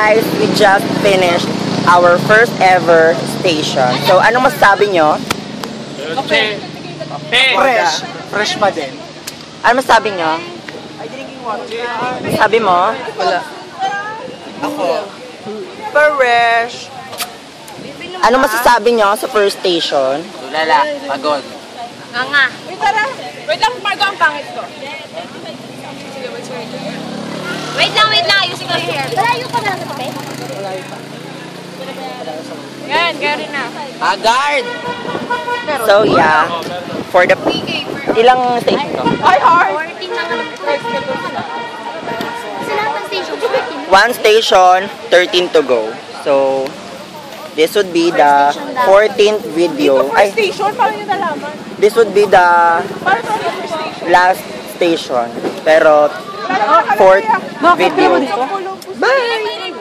guys, we just finished our first ever station. So, ano masasabi nyo? Fresh pa din. Ano masasabi nyo? Sabi mo? Wala. Ako. Fresh. Ano masasabi nyo sa first station? Tulala. Pagod. Nga. Wait lang, Margo, ang pangit ko. Wait lang, ayusin ko yung hair. Malayo pa na sa kape? Malayo pa. Yan, kaya rin na. Agard! So yeah, for the... Ilang station to? Hi, hard! 14 lang ang sa lahat ng station, 14. One station, 13 to go. So, this would be the 14th video. Ay, Station, paano nyo nalaman? this would be the Paano sa first station? last station. Pero, fourth video. Bye!